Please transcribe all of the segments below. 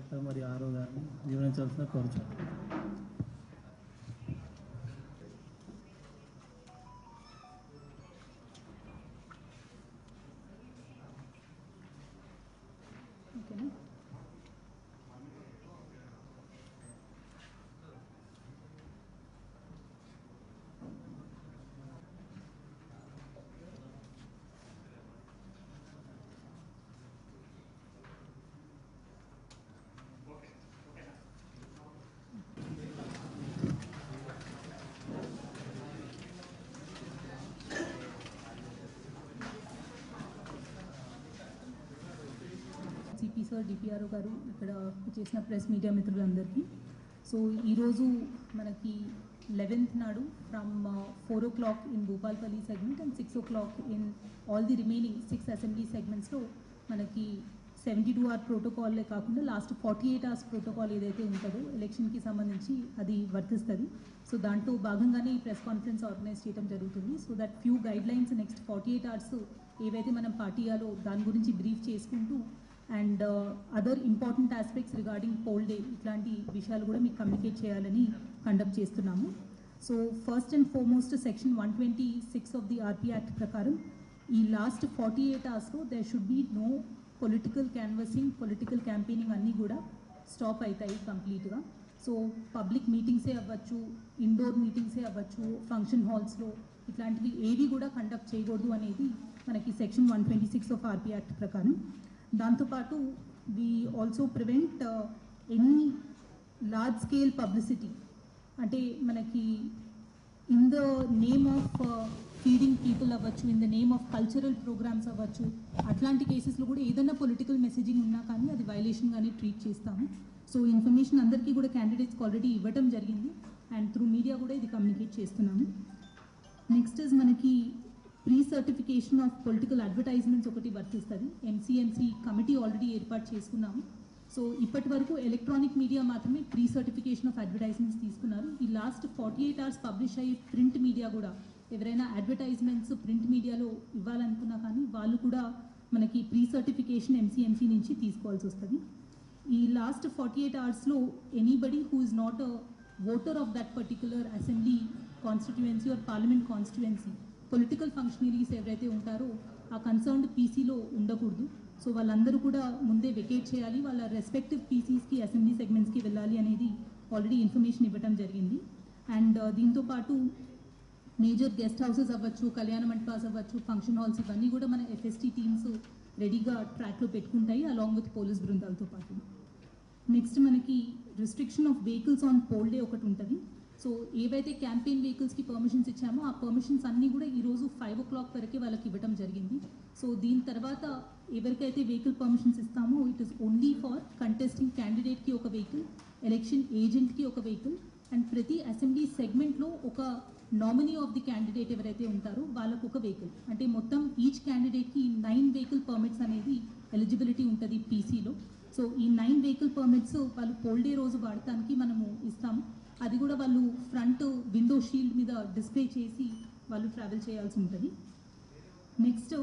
Inspector మరియు RO గారిని వివరించాల్సిన కోరుచున్నాను. సిపి సార్, డిపిఆర్ఓ గారు, ఇక్కడ చేసిన ప్రెస్ మీడియా మిత్రులందరికీ. సో ఈరోజు మనకి 11th నాడు from 4 o'clock in Bhupalpally segment and 6 o'clock in all the remaining 6 assembly సెగ్మెంట్స్లో మనకి 72 hour ప్రోటోకాల్లే కాకుండా లాస్ట్ 48 hours ప్రోటోకాల్ ఏదైతే ఉంటుందో ఎలక్షన్కి సంబంధించి అది వర్తిస్తుంది. సో దాంట్లో భాగంగానే ఈ ప్రెస్ కాన్ఫరెన్స్ ఆర్గనైజ్ చేయడం జరుగుతుంది. So that few guidelines next 48 hours ఏవైతే మనం పార్టీయాలో దాని గురించి బ్రీఫ్ చేసుకుంటూ and other important aspects regarding poll day ఇట్లాంటి విషయాలు కూడా మీకు కమ్యూనికేట్ చేయాలని కండక్ట్ చేస్తున్నాము. So first and foremost section 126 of the RP act ప్రకారం ఈ last 48 hours there should be no political canvassing, political campaigning అన్నీ కూడా స్టాప్ అవుతాయి కంప్లీట్గా. సో పబ్లిక్ మీటింగ్సే అవ్వచ్చు, ఇండోర్ మీటింగ్సే అవ్వచ్చు, ఫంక్షన్ హాల్స్లో ఇట్లాంటివి ఏవి కూడా కండక్ట్ చేయకూడదు అనేది మనకి సెక్షన్ 126 ఆఫ్ ఆర్పీ యాక్ట్ ప్రకారం. దాంతోపాటు we also prevent any large scale publicity, అంటే మనకి in the name of feeding people అవ్వచ్చు, in the name of cultural programmes అవ్వచ్చు, అట్లాంటి కేసెస్లో కూడా ఏదైనా పొలిటికల్ మెసేజింగ్ ఉన్నా కానీ అది వైలేషన్గానే ట్రీట్ చేస్తాము. సో ఇన్ఫర్మేషన్ అందరికీ కూడా క్యాండిడేట్స్కి ఆల్రెడీ ఇవ్వడం జరిగింది అండ్ త్రూ మీడియా కూడా ఇది కమ్యూనికేట్ చేస్తున్నాము. నెక్స్ట్ ఇస్ మనకి pre certification of political advertisements ఒకటి వర్తిస్తుంది. ఎంసీఎంసీ కమిటీ ఆల్రెడీ ఏర్పాటు చేసుకున్నాము. సో ఇప్పటి వరకు ఎలక్ట్రానిక్ మీడియా మాత్రమే ప్రీ సర్టిఫికేషన్ ఆఫ్ అడ్వర్టైజ్మెంట్స్ తీసుకున్నారు. ఈ లాస్ట్ 48 hours పబ్లిష్ అయ్యే ప్రింట్ మీడియా కూడా ఎవరైనా అడ్వర్టైజ్మెంట్స్ ప్రింట్ మీడియాలో ఇవ్వాలనుకున్నా కానీ వాళ్ళు కూడా మనకి ప్రీ సర్టిఫికేషన్ ఎంసీఎంసీ నుంచి తీసుకోవాల్సి వస్తుంది. ఈ last 48 hours anybody who is not a voter of that particular assembly constituency are parliament constituency political functionaries ఎవరైతే ఉంటారో ఆ కన్సర్న్డ్ పీసీలో ఉండకూడదు. సో వాళ్ళందరూ కూడా ముందే వెకేట్ చేయాలి, వాళ్ళ రెస్పెక్టివ్ పీసీస్కి అసెంబ్లీ సెగ్మెంట్స్కి వెళ్ళాలి అనేది ఆల్రెడీ ఇన్ఫర్మేషన్ ఇవ్వడం జరిగింది. అండ్ దీంతోపాటు మేజర్ గెస్ట్ హౌసెస్ అవ్వచ్చు, కళ్యాణ మంటపాస్ అవ్వచ్చు, ఫంక్షన్ హాల్స్ ఇవన్నీ కూడా మన ఎఫ్ఎస్టీ టీమ్స్ రెడీగా ట్రాక్లో పెట్టుకుంటాయి అలాంగ్ విత్ పోలీస్ బృందాలతో పాటు. నెక్స్ట్ మనకి restriction of vehicles on pole day ఒకటి ఉంటుంది. సో ఏవైతే క్యాంపెయిన్ వెహికల్స్కి పర్మిషన్స్ ఇచ్చామో ఆ పర్మిషన్స్ అన్నీ కూడా ఈరోజు 5 o'clock వరకే వాళ్ళకి ఇవ్వడం జరిగింది. సో దీని తర్వాత ఎవరికైతే వెహికల్ పర్మిషన్స్ ఇస్తామో it is only for contesting క్యాండిడేట్కి ఒక వెహికల్, ఎలక్షన్ ఏజెంట్కి ఒక వెహికల్ అండ్ ప్రతి అసెంబ్లీ సెగ్మెంట్లో ఒక నామినీ ఆఫ్ ది క్యాండిడేట్ ఎవరైతే ఉంటారో వాళ్ళకు ఒక వెహికల్. అంటే మొత్తం ఈచ్ క్యాండిడేట్కి 9 వెహికల్ పర్మిట్స్ అనేది ఎలిజిబిలిటీ ఉంటుంది పీసీలో. సో ఈ 9 వెహికల్ పర్మిట్స్ వాళ్ళు పోల్ డే రోజు వాడటానికి మనము ఇస్తాము. అది కూడా వాళ్ళు ఫ్రంట్ విండో షీల్డ్ మీద డిస్ప్లే చేసి వాళ్ళు ట్రావెల్ చేయాల్సి ఉంటుంది. నెక్స్ట్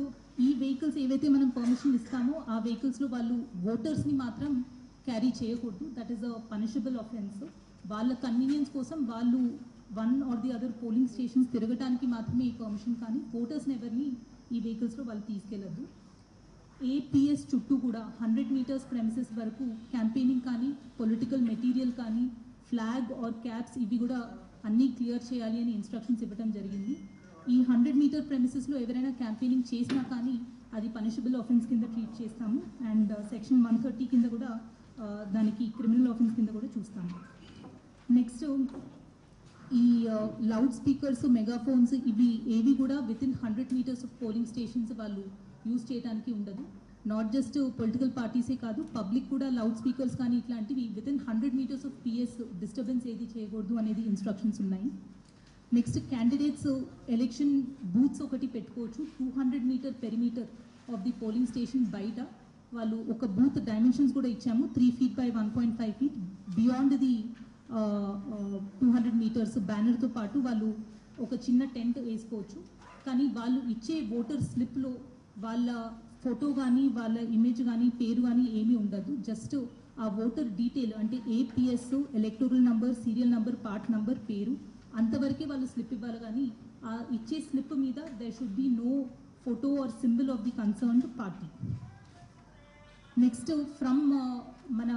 ఈ వెహికల్స్ ఏవైతే మనం పర్మిషన్ ఇస్తామో ఆ వెహికల్స్లో వాళ్ళు ఓటర్స్ని మాత్రం క్యారీ చేయకూడదు. That is a punishable offence. వాళ్ళ కన్వీనియన్స్ కోసం వాళ్ళు one or the other polling stations తిరగడానికి మాత్రమే ఈ పర్మిషన్, కానీ ఓటర్స్ని ఎవరిని ఈ వెహికల్స్లో వాళ్ళు తీసుకెళ్ళద్దు. ఏపీఎస్ చుట్టూ కూడా 100 meters ప్రెమిసెస్ వరకు క్యాంపెయినింగ్ కానీ పొలిటికల్ మెటీరియల్ కానీ ఫ్లాగ్ ఆర్ క్యాప్స్ ఇవి కూడా అన్నీ క్లియర్ చేయాలి అని ఇన్స్ట్రక్షన్స్ ఇవ్వడం జరిగింది. ఈ 100 meter ప్రెమిసెస్లో ఎవరైనా క్యాంపెయినింగ్ చేసినా కానీ అది పనిషబుల్ ఆఫెన్స్ కింద ట్రీట్ చేస్తాము అండ్ సెక్షన్ 130 కింద కూడా దానికి క్రిమినల్ ఆఫెన్స్ కింద కూడా చూస్తాము. నెక్స్ట్ ఈ లౌడ్ స్పీకర్స్, మెగాఫోన్స్ ఇవి ఏవి కూడా within 100 meters of polling stations వాళ్ళు యూజ్ చేయడానికి ఉండదు. నాట్ జస్ట్ పొలిటికల్ పార్టీసే కాదు, పబ్లిక్ కూడా లౌడ్ స్పీకర్స్ కానీ ఇట్లాంటివి within 100 meters of PS disturbance ఏది చేయకూడదు అనేది ఇన్స్ట్రక్షన్స్ ఉన్నాయి. నెక్స్ట్ క్యాండిడేట్స్ ఎలక్షన్ బూత్స్ ఒకటి పెట్టుకోవచ్చు 200 meter perimeter of the polling station బయట. వాళ్ళు ఒక బూత్ డైమెన్షన్స్ కూడా ఇచ్చాము 3 feet by 1.5 feet beyond the 200 meters బ్యానర్తో పాటు వాళ్ళు ఒక చిన్న టెంట్ వేసుకోవచ్చు. కానీ వాళ్ళు ఇచ్చే ఓటర్ స్లిప్లో వాళ్ళ ఫోటో కానీ వాళ్ళ ఇమేజ్ కానీ పేరు కానీ ఏమీ ఉండదు. జస్ట్ ఆ ఓటర్ డీటెయిల్ అంటే APS, electoral number, serial number, part number, పేరు అంతవరకే వాళ్ళు స్లిప్ ఇవ్వాలి. కానీ ఆ ఇచ్చే స్లిప్ మీద there should be no photo or symbol of the concerned party. Next from మన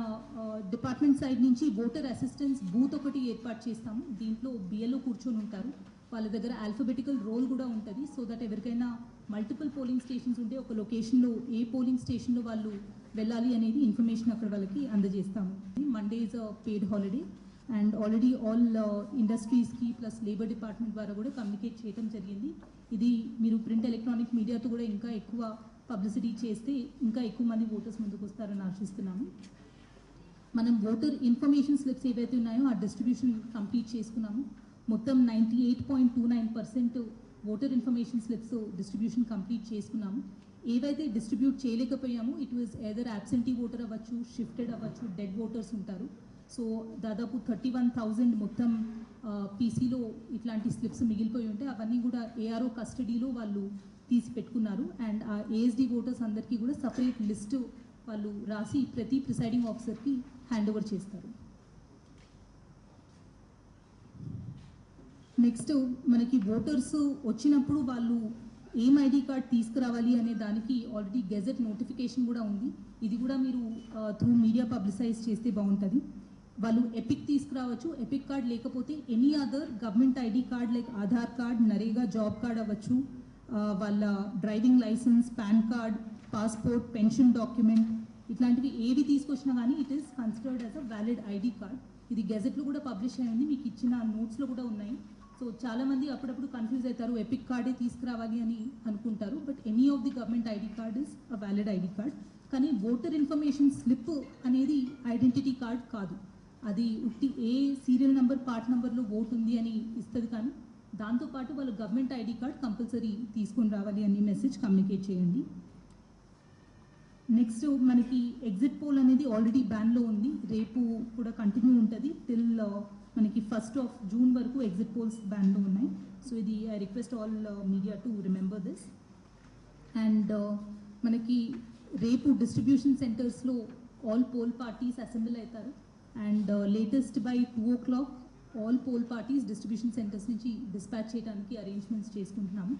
డిపార్ట్మెంట్ సైడ్ నుంచి ఓటర్ అసిస్టెన్స్ బూత్ ఒకటి ఏర్పాటు చేస్తాము. దీంట్లో బిఎల్ఓ కూర్చొని ఉంటారు. వాళ్ళ దగ్గర ఆల్ఫబెటికల్ రోల్ కూడా ఉంటుంది. సో దట్ ఎవరికైనా మల్టిపుల్ పోలింగ్ స్టేషన్స్ ఉంటే ఒక లొకేషన్లో ఏ పోలింగ్ స్టేషన్లో వాళ్ళు వెళ్ళాలి అనేది ఇన్ఫర్మేషన్ అక్కడ వాళ్ళకి అందజేస్తాము. Monday is paid holiday and already all ఇండస్ట్రీస్కి ప్లస్ లేబర్ డిపార్ట్మెంట్ ద్వారా కూడా కమ్యూనికేట్ చేయడం జరిగింది. ఇది మీరు ప్రింట్ ఎలక్ట్రానిక్ మీడియాతో కూడా ఇంకా ఎక్కువ పబ్లిసిటీ చేస్తే ఇంకా ఎక్కువ మంది ఓటర్స్ ముందుకు వస్తారని ఆశిస్తున్నాము. మనం ఓటర్ ఇన్ఫర్మేషన్ స్లిప్స్ ఏవైతే ఉన్నాయో ఆ డిస్ట్రిబ్యూషన్ కంప్లీట్ చేసుకున్నాము. మొత్తం 98.29% voter information slips distribution complete చేసుకున్నాము. ఏవైతే డిస్ట్రిబ్యూట్ చేయలేకపోయామో it was either absentee voter అవ్వచ్చు, షిఫ్టెడ్ అవ్వచ్చు, డెడ్ ఓటర్స్ ఉంటారు. సో దాదాపు 31,000 మొత్తం పీసీలో ఇట్లాంటి స్లిప్స్ మిగిలిపోయి ఉంటే అవన్నీ కూడా ఏఆర్ఓ కస్టడీలో వాళ్ళు తీసి పెట్టుకున్నారు. అండ్ ఆ ఏఎస్డి ఓటర్స్ అందరికీ కూడా సపరేట్ లిస్టు వాళ్ళు రాసి ప్రతి ప్రిసైడింగ్ ఆఫీసర్కి హ్యాండ్ ఓవర్ చేస్తారు. నెక్స్ట్ మనకి ఓటర్స్ వచ్చినప్పుడు వాళ్ళు ఏం ఐడి కార్డ్ తీసుకురావాలి అనే దానికి ఆల్రెడీ గెజెట్ నోటిఫికేషన్ కూడా ఉంది. ఇది కూడా మీరు త్రూ మీడియా పబ్లిసైజ్ చేస్తే బాగుంటుంది. వాళ్ళు ఎపిక్ తీసుకురావచ్చు. ఎపిక్ కార్డ్ లేకపోతే any other government ID card like Aadhaar card, NREGA job card అవ్వచ్చు, వాళ్ళ driving licence, PAN card, passport, pension document ఇట్లాంటివి ఏవి తీసుకొచ్చినా కానీ it is considered as a valid ID card. ఇది గెజెట్లో కూడా పబ్లిష్ అయ్యింది, మీకు ఇచ్చిన నోట్స్లో కూడా ఉన్నాయి. సో చాలామంది అప్పుడప్పుడు కన్ఫ్యూజ్ అవుతారు, ఎపిక్ కార్డే తీసుకురావాలి అని అనుకుంటారు. But any of the government ID card is a valid ID card. కానీ ఓటర్ ఇన్ఫర్మేషన్ స్లిప్ అనేది ఐడెంటిటీ కార్డ్ కాదు. అది ఉట్టి ఏ సీరియల్ నెంబర్, పార్ట్ నెంబర్లో ఓట్ ఉంది అని ఇస్తుంది. కానీ దాంతోపాటు వాళ్ళు గవర్నమెంట్ ఐడి కార్డ్ కంపల్సరీ తీసుకొని రావాలి అని మెసేజ్ కమ్యూనికేట్ చేయండి. నెక్స్ట్ మనకి ఎగ్జిట్ పోల్ అనేది ఆల్రెడీ బ్యాన్లో ఉంది. రేపు కూడా కంటిన్యూ ఉంటుంది టిల్ మనకి 1st of June వరకు ఎగ్జిట్ పోల్స్ బ్యాన్లో ఉన్నాయి. సో ఇది I request all media to remember this. And మనకి రేపు డిస్ట్రిబ్యూషన్ సెంటర్స్లో ఆల్ పోల్ పార్టీస్ అసెంబ్ల్ అవుతారు. And latest by 2 o'clock all poll parties distribution centres నుంచి డిస్పాచ్ చేయడానికి అరేంజ్మెంట్స్ చేసుకుంటున్నాము.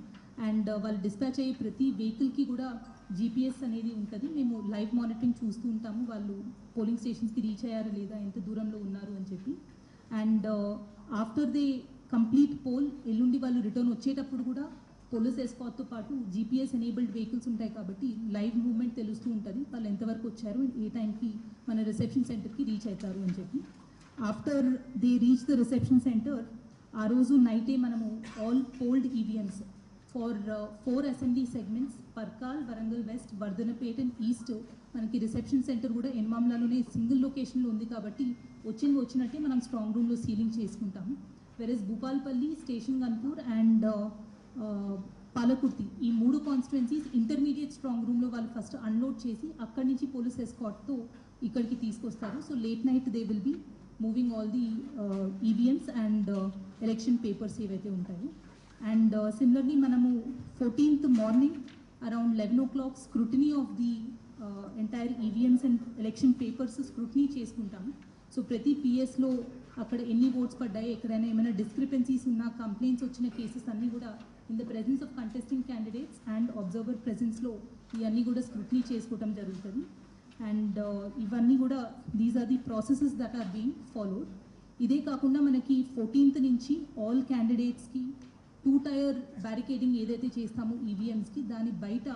అండ్ వాళ్ళు డిస్పాచ్ అయ్యే ప్రతి వెహికల్కి కూడా జీపీఎస్ అనేది ఉంటుంది. మేము లైవ్ మానిటరింగ్ చూస్తూ ఉంటాము, వాళ్ళు పోలింగ్ స్టేషన్స్కి రీచ్ అయ్యారా లేదా, ఎంత దూరంలో ఉన్నారు అని చెప్పి. And after they complete poll ఎల్లుండి వాళ్ళు రిటర్న్ వచ్చేటప్పుడు కూడా పోలీస్ ఎస్కార్ట్తో పాటు జీపీఎస్ ఎనేబుల్డ్ వెహికల్స్ ఉంటాయి కాబట్టి లైవ్ మూవ్మెంట్ తెలుస్తూ ఉంటుంది, వాళ్ళు ఎంతవరకు వచ్చారు, ఏ టైంకి మన రిసెప్షన్ సెంటర్కి రీచ్ అవుతారు అని చెప్పి. After they reach the reception centre ఆ రోజు నైటే మనము all polled EVMs for 4 assembly segments Parkal, Warangal west, Wardhannapet and east మనకి రిసెప్షన్ సెంటర్ కూడా ఎన్మామ్లాలోనే సింగిల్ లొకేషన్లో ఉంది కాబట్టి వచ్చినట్టే మనం స్ట్రాంగ్ రూమ్లో సీలింగ్ చేసుకుంటాము. వెరస్ భూపాల్పల్లి, స్టేషన్ గన్పూర్ అండ్ పాలకుర్తి ఈ 3 కాన్స్టిట్యున్సీస్ ఇంటర్మీడియట్ స్ట్రాంగ్ రూమ్లో వాళ్ళు ఫస్ట్ అన్లోడ్ చేసి అక్కడి నుంచి పోలీస్ ఎస్కార్ట్తో ఇక్కడికి తీసుకొస్తారు. So late night they will be moving all the EVMs and election papers ఏవైతే ఉంటాయో. అండ్ సిమిలర్లీ మనము 14th morning around 11 o'clock scrutiny of the entire EVMs and election papers scrutiny చేసుకుంటాము. సో ప్రతి పిఎస్లో అక్కడ ఎన్ని ఓట్స్ పడ్డాయి, ఎక్కడైనా ఏమైనా డిస్క్రిపెన్సీస్ ఉన్నా, కంప్లైంట్స్ వచ్చిన కేసెస్ అన్నీ కూడా in the presence of contesting candidates and observer ప్రెజెన్స్లో ఇవన్నీ కూడా స్క్రూటినీ చేసుకోవడం జరుగుతుంది. అండ్ ఇవన్నీ కూడా these are the processes that are being followed. ఇదే కాకుండా మనకి 14th నుంచి ఆల్ క్యాండిడేట్స్కి 2-tier బ్యారికేడింగ్ ఏదైతే చేస్తామో ఈవీఎంస్కి దాని బయట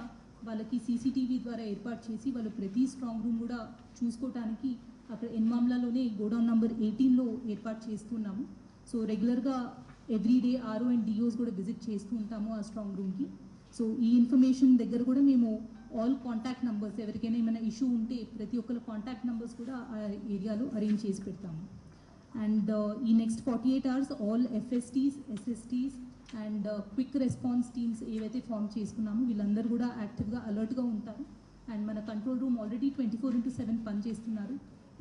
వాళ్ళకి సీసీటీవీ ద్వారా ఏర్పాటు చేసి వాళ్ళు ప్రతి స్ట్రాంగ్ రూమ్ కూడా చూసుకోవటానికి అక్కడ ఎన్మామ్లాలోనే గోడౌన్ నెంబర్ 18లో ఏర్పాటు చేస్తున్నాము. సో రెగ్యులర్గా ఎవ్రీడే ఆర్ఓ అండ్ డిఓస్ కూడా విజిట్ చేస్తూ ఉంటాము ఆ స్ట్రాంగ్ రూమ్కి. సో ఈ ఇన్ఫర్మేషన్ దగ్గర కూడా మేము ఆల్ కాంటాక్ట్ నెంబర్స్ ఎవరికైనా ఏమైనా ఇష్యూ ఉంటే ప్రతి ఒక్కరి కాంటాక్ట్ నెంబర్స్ కూడా ఆ ఏరియాలో అరేంజ్ చేసి పెడతాము. అండ్ ఈ next 48 hours all FSTs, SSTs and quick response teams ఏవైతే ఫామ్ చేసుకున్నామో వీళ్ళందరూ కూడా యాక్టివ్గా అలర్ట్గా ఉంటారు. అండ్ మన కంట్రోల్ రూమ్ ఆల్రెడీ 24/7 పనిచేస్తున్నారు.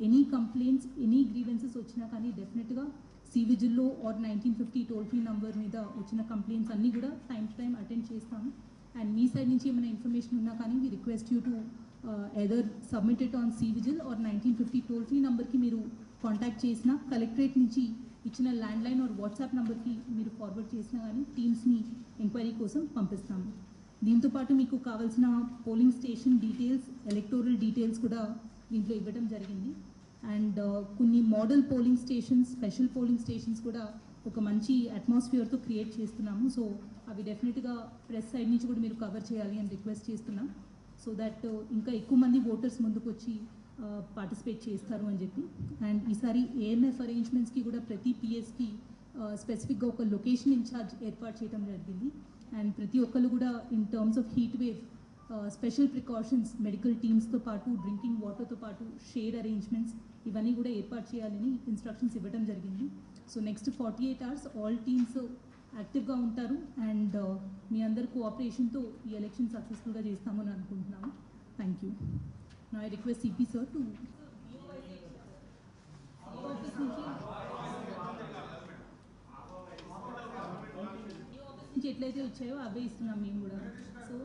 ఎనీ కంప్లైంట్స్, ఎనీ గ్రీవెన్సెస్ వచ్చినా కానీ డెఫినెట్గా సివిజిల్లో ఆర్ 1950 టోల్ ఫ్రీ నంబర్ మీద వచ్చిన కంప్లైంట్స్ అన్నీ కూడా టైం టు టైం అటెండ్ చేస్తాము. అండ్ మీ సైడ్ నుంచి ఏమైనా ఇన్ఫర్మేషన్ ఉన్నా కానీ we request you to either submit it on CVGIL or 1950 toll free నెంబర్కి మీరు కాంటాక్ట్ చేసినా, కలెక్టరేట్ నుంచి ఇచ్చిన ల్యాండ్లైన్ ఆర్ వాట్సాప్ నెంబర్కి మీరు ఫార్వర్డ్ చేసినా కానీ టీమ్స్ని ఎంక్వైరీ కోసం పంపిస్తాము. దీంతోపాటు మీకు కావాల్సిన polling station details, electoral details కూడా దీంట్లో ఇవ్వడం జరిగింది. అండ్ కొన్ని model polling stations, special polling stations కూడా ఒక మంచి అట్మాస్ఫియర్తో క్రియేట్ చేస్తున్నాము. సో అవి డెఫినెట్గా ప్రెస్ సైడ్ నుంచి కూడా మీరు కవర్ చేయాలి అని రిక్వెస్ట్ చేస్తున్నాం. సో దట్ ఇంకా ఎక్కువ మంది ఓటర్స్ ముందుకు వచ్చి పార్టిసిపేట్ చేస్తారు అని చెప్పి. అండ్ ఈసారి AMF అరేంజ్మెంట్స్కి కూడా ప్రతి పిఎస్కి స్పెసిఫిక్గా ఒక లొకేషన్ ఇన్ఛార్జ్ ఏర్పాటు చేయడం జరిగింది. అండ్ ప్రతి ఒక్కరు కూడా in terms of heat wave special precautions, medical టీమ్స్తో పాటు డ్రింకింగ్ వాటర్తో పాటు షేడ్ అరేంజ్మెంట్స్ ఇవన్నీ కూడా ఏర్పాటు చేయాలని ఇన్స్ట్రక్షన్స్ ఇవ్వడం జరిగింది. So next 48 hours all teams యాక్టివ్గా ఉంటారు. అండ్ మీ అందరి కోఆపరేషన్తో ఈ ఎలక్షన్ సక్సెస్ఫుల్గా చేస్తామని అనుకుంటున్నాము. Thank you. నా I request CP sir to office నుంచి ఎట్లయితే వచ్చాయో అవే ఇస్తున్నాం మేము కూడా. సో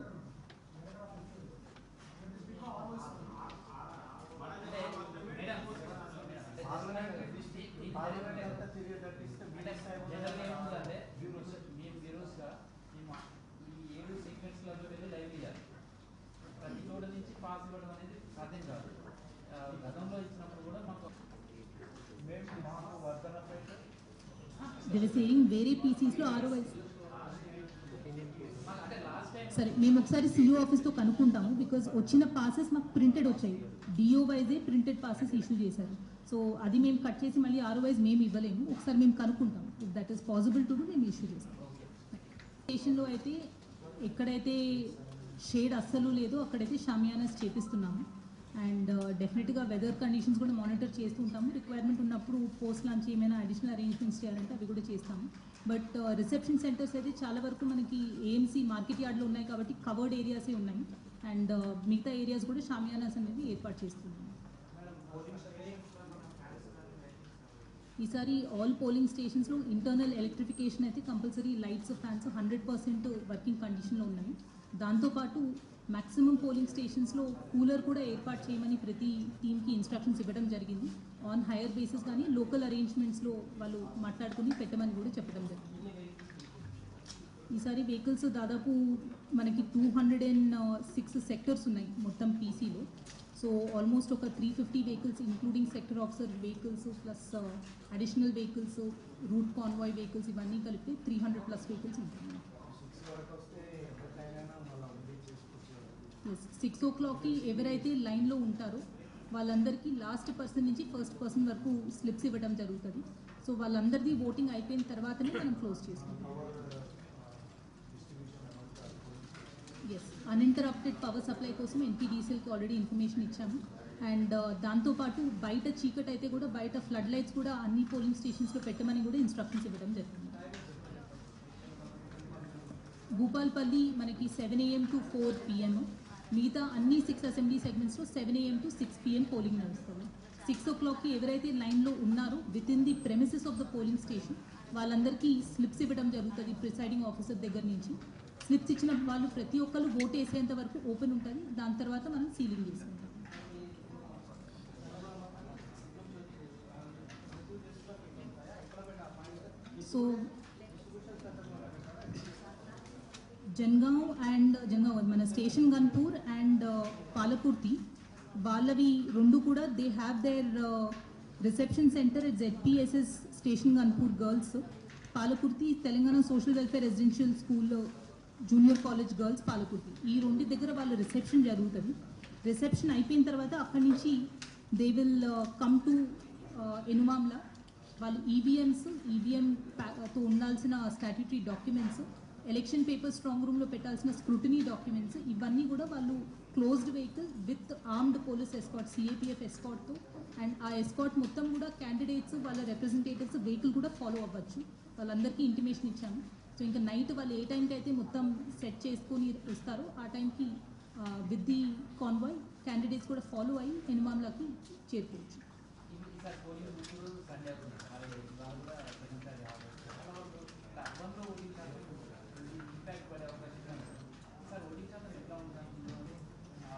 సేయింగ్ వేరే పీసీస్లో ROIs సరే మేము ఒకసారి CEO ఆఫీస్తో కనుక్కుంటాము. బికాజ్ వచ్చిన పాసెస్ మాకు ప్రింటెడ్ వచ్చాయి, DO yj printed passes issue చేశారు. సో అది మేము కట్ చేసి మళ్ళీ ROIs మేము ఇవ్వలేము. ఒకసారి మేము కనుక్కుంటాం. If that is possible to do మేము ఇష్యూ చేస్తాం. స్టేషన్లో అయితే ఎక్కడైతే షేడ్ అస్సలు లేదో అక్కడైతే షామియానాస్ చేపిస్తున్నాము. అండ్ డెఫినెట్గా వెదర్ కండిషన్స్ కూడా మానిటర్ చేస్తూ ఉంటాము. రిక్వైర్మెంట్ ఉన్నప్పుడు పోస్ట్ లాంచ్ ఏమైనా అడిషనల్ అరేంజ్మెంట్స్ చేయాలంటే అవి కూడా చేస్తాము. బట్ రిసెప్షన్ సెంటర్స్ అయితే చాలా వరకు మనకి AMC మార్కెట్ యార్డ్లో ఉన్నాయి కాబట్టి కవర్డ్ ఏరియాసే ఉన్నాయి. అండ్ మిగతా ఏరియాస్ కూడా షామియానాస్ అనేది ఏర్పాటు చేస్తున్నాము. ఈసారి ఆల్ పోలింగ్ స్టేషన్స్లో ఇంటర్నల్ ఎలక్ట్రిఫికేషన్ అయితే కంపల్సరీ, లైట్స్, ఫ్యాన్స్ 100% వర్కింగ్ కండిషన్లో ఉన్నాయి. దాంతోపాటు మ్యాక్సిమం పోలింగ్ స్టేషన్స్లో కూలర్ కూడా ఏర్పాటు చేయమని ప్రతి టీమ్కి ఇన్స్ట్రక్షన్స్ ఇవ్వడం జరిగింది. ఆన్ హైయర్ బేసిస్ కానీ లోకల్ అరేంజ్మెంట్స్లో వాళ్ళు మాట్లాడుకుని పెట్టమని కూడా చెప్పడం జరిగింది. ఈసారి వెహికల్స్ దాదాపు మనకి 206 సెక్టర్స్ ఉన్నాయి మొత్తం పీసీలో. సో ఆల్మోస్ట్ ఒక 350 vehicles including sector officer vehicles plus additional vehicles, route convoy vehicles ఇవన్నీ కలిపి 300+ వెహికల్స్ ఉంటాయి. 6 o'clockకి ఎవరైతే లైన్లో ఉంటారో వాళ్ళందరికీ లాస్ట్ పర్సన్ నుంచి ఫస్ట్ పర్సన్ వరకు స్లిప్స్ ఇవ్వడం జరుగుతుంది. సో వాళ్ళందరిది ఓటింగ్ అయిపోయిన తర్వాతనే మనం క్లోజ్ చేసుకుంటాం. ఎస్, అన్ఇంటరప్టెడ్ పవర్ సప్లై కోసం NPDCLకి ఆల్రెడీ ఇన్ఫర్మేషన్ ఇచ్చాము. అండ్ దాంతోపాటు బయట చీకటి అయితే కూడా బయట ఫ్లడ్ లైట్స్ కూడా అన్ని పోలింగ్ స్టేషన్స్లో పెట్టమని కూడా ఇన్స్ట్రక్షన్స్ ఇవ్వడం జరిగింది. భూపాల్పల్లి మనకి 7 AM to 4 PM, మిగతా అన్ని 6 అసెంబ్లీ సెగ్మెంట్స్లో 7 AM to 6 PM పోలింగ్ నడుస్తుంది. 6 o'clockకి ఎవరైతే లైన్లో ఉన్నారో with in the premises of the polling station వాళ్ళందరికీ స్లిప్స్ ఇవ్వడం జరుగుతుంది ప్రిసైడింగ్ ఆఫీసర్ దగ్గర నుంచి. స్లిప్స్ ఇచ్చిన వాళ్ళు ప్రతి ఒక్కరు ఓటు వేసేంత వరకు ఓపెన్ ఉంటుంది. దాని తర్వాత మనం సీలింగ్ చేసుకుంటాం. సో జన్గావ్ మన స్టేషన్ గన్పూర్ అండ్ పాలకుర్తి వాళ్ళవి రెండు కూడా they have their reception centre at ZPSS Station Ghanpur girls. Palakurthi Telangana social welfare residential school junior college girls Palakurthi. ఈ రెండు దగ్గర వాళ్ళ రిసెప్షన్ జరుగుతుంది. రిసెప్షన్ అయిపోయిన తర్వాత అక్కడి నుంచి they will come to Enumamula. వాళ్ళు ఈవీఎంతో ఉండాల్సిన statutory documents, election paper strong రూమ్లో పెట్టాల్సిన స్క్రూటినీ డాక్యుమెంట్స్ ఇవన్నీ కూడా వాళ్ళు closed vehicle with armed police escort, CAPF ఎస్కాట్తో. అండ్ ఆ ఎస్కాట్ మొత్తం కూడా క్యాండిడేట్స్ వాళ్ళ రిప్రజెంటేటివ్స్ వెహికల్ కూడా ఫాలో అవ్వచ్చు. వాళ్ళందరికీ ఇంటిమేషన్ ఇచ్చాము. సో ఇంకా నైట్ వాళ్ళు ఏ టైంకి అయితే మొత్తం సెట్ చేసుకొని వస్తారో ఆ టైంకి విత్ ది కాన్వాయ్ క్యాండిడేట్స్ కూడా ఫాలో అయ్యి ఎనుమామ్లాకి చేరుకోవచ్చు.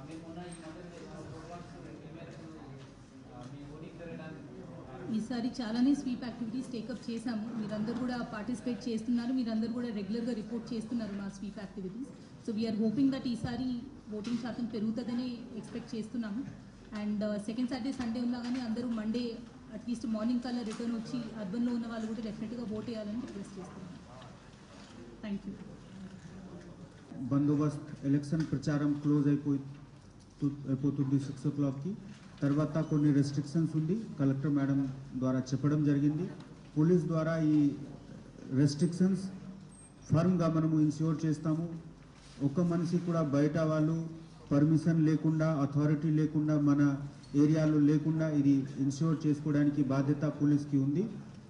మేము ఈసారి చాలానే స్వీప్ యాక్టివిటీస్ టేకప్ చేశాము. మీరందరూ కూడా పార్టిసిపేట్ చేస్తున్నారు, మీరందరూ కూడా రెగ్యులర్గా రిపోర్ట్ చేస్తున్నారు మా sweep activities. So we are hoping that ఈసారి ఓటింగ్ శాతం పెరుగుతుందని ఎక్స్పెక్ట్ చేస్తున్నాము. అండ్ సెకండ్ సాటర్డే సండే ఉన్నా కానీ అందరూ మండే అట్లీస్ట్ మార్నింగ్ కల్లా రిటర్న్ వచ్చి అర్బన్లో ఉన్న వాళ్ళు కూడా డెఫినెట్గా ఓట్ వేయాలని రిక్వెస్ట్ చేస్తున్నాము. Thank you. బందోబస్త్ ఎలక్షన్ ప్రచారం క్లోజ్ అయిపోతుంది 6 o'clockకి. తర్వాత కొన్ని రెస్ట్రిక్షన్స్ ఉంది, కలెక్టర్ మేడం ద్వారా చెప్పడం జరిగింది. పోలీస్ ద్వారా ఈ రెస్ట్రిక్షన్స్ ఫర్మ్గా మనము ఇన్ష్యూర్ చేస్తాము. ఒక్క మనిషి కూడా బయట వాళ్ళు పర్మిషన్ లేకుండా, అథారిటీ లేకుండా, మన ఏరియాలో లేకుండా ఇది ఇన్ష్యూర్ చేసుకోవడానికి బాధ్యత పోలీస్కి ఉంది.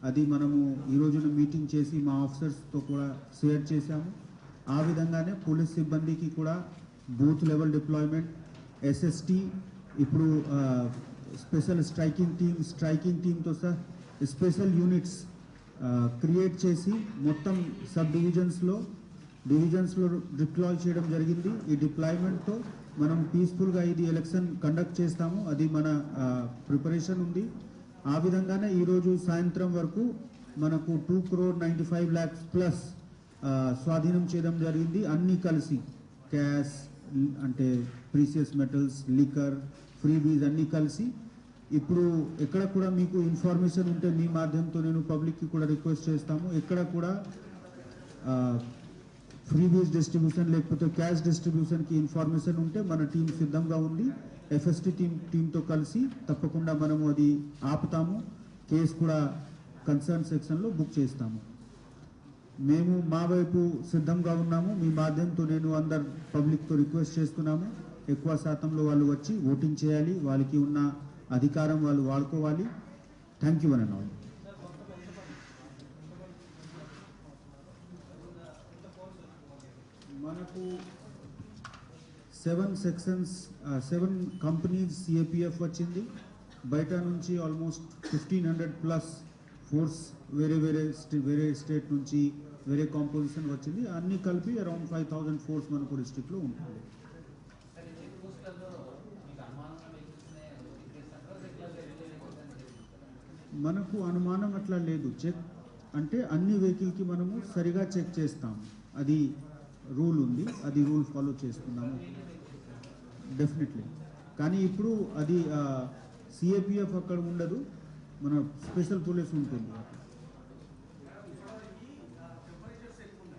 అది మనము ఈరోజున మీటింగ్ చేసి మా ఆఫీసర్స్తో కూడా షేర్ చేశాము. ఆ విధంగానే పోలీస్ సిబ్బందికి కూడా బూత్ లెవెల్ డిప్లాయ్మెంట్, ఎస్ఎస్టీ, ఇప్పుడు స్పెషల్ స్ట్రైకింగ్ టీమ్తో సహా స్పెషల్ యూనిట్స్ క్రియేట్ చేసి మొత్తం సబ్ డివిజన్స్లో డిప్లాయ్ చేయడం జరిగింది. ఈ డిప్లాయ్మెంట్తో మనం పీస్ఫుల్గా ఇది ఎలక్షన్ కండక్ట్ చేస్తాము. అది మన ప్రిపరేషన్ ఉంది. ఆ విధంగానే ఈరోజు సాయంత్రం వరకు మనకు 2,95,00,000 ప్లస్ స్వాధీనం చేయడం జరిగింది. అన్నీ కలిసి క్యాష్ అంటే ప్రీసియస్ మెటల్స్, లిక్కర్, ఫ్రీబీస్ అన్నీ కలిసి. ఇప్పుడు ఎక్కడ కూడా మీకు ఇన్ఫర్మేషన్ ఉంటే మీ మాధ్యమంతో నేను పబ్లిక్కి కూడా రిక్వెస్ట్ చేస్తాము. ఎక్కడ కూడా ఫ్రీబీస్ డిస్ట్రిబ్యూషన్ లేకపోతే క్యాష్ డిస్ట్రిబ్యూషన్కి ఇన్ఫర్మేషన్ ఉంటే మన టీం సిద్ధంగా ఉంది. ఎఫ్ఎస్టీ టీంతో కలిసి తప్పకుండా మనము అది ఆపుతాము. కేసు కూడా కన్సర్న్ సెక్షన్లో బుక్ చేస్తాము. మేము మా వైపు సిద్ధంగా ఉన్నాము. మీ మాధ్యమంతో నేను అందరు పబ్లిక్తో రిక్వెస్ట్ చేస్తున్నాము, ఎక్కువ శాతంలో వాళ్ళు వచ్చి ఓటింగ్ చేయాలి. వాళ్ళకి ఉన్న అధికారం వాళ్ళు వాడుకోవాలి. థ్యాంక్ యూ అని అన్నారు. మనకు 7 కంపెనీస్ సిఏపిఎఫ్ వచ్చింది. బయట నుంచి ఆల్మోస్ట్ 1,500 ప్లస్ ఫోర్స్ వేరే స్టేట్ నుంచి వేరే కాంపోజిషన్ వచ్చింది. అన్నీ కలిపి అరౌండ్ 5,000 ఫోర్స్ మనకు డిస్ట్రిక్ట్లో ఉంటుంది. మనకు అనుమానం అట్లా లేదు. చెక్ అంటే అన్ని వెహికల్కి మనము సరిగా చెక్ చేస్తాము. అది రూల్ ఉంది, అది రూల్ ఫాలో చేస్తున్నాము డెఫినెట్లీ. కానీ ఇప్పుడు అది సిఏపిఎఫ్ అక్కడ ఉండదు, మన స్పెషల్ పోలీస్ ఉంటుంది.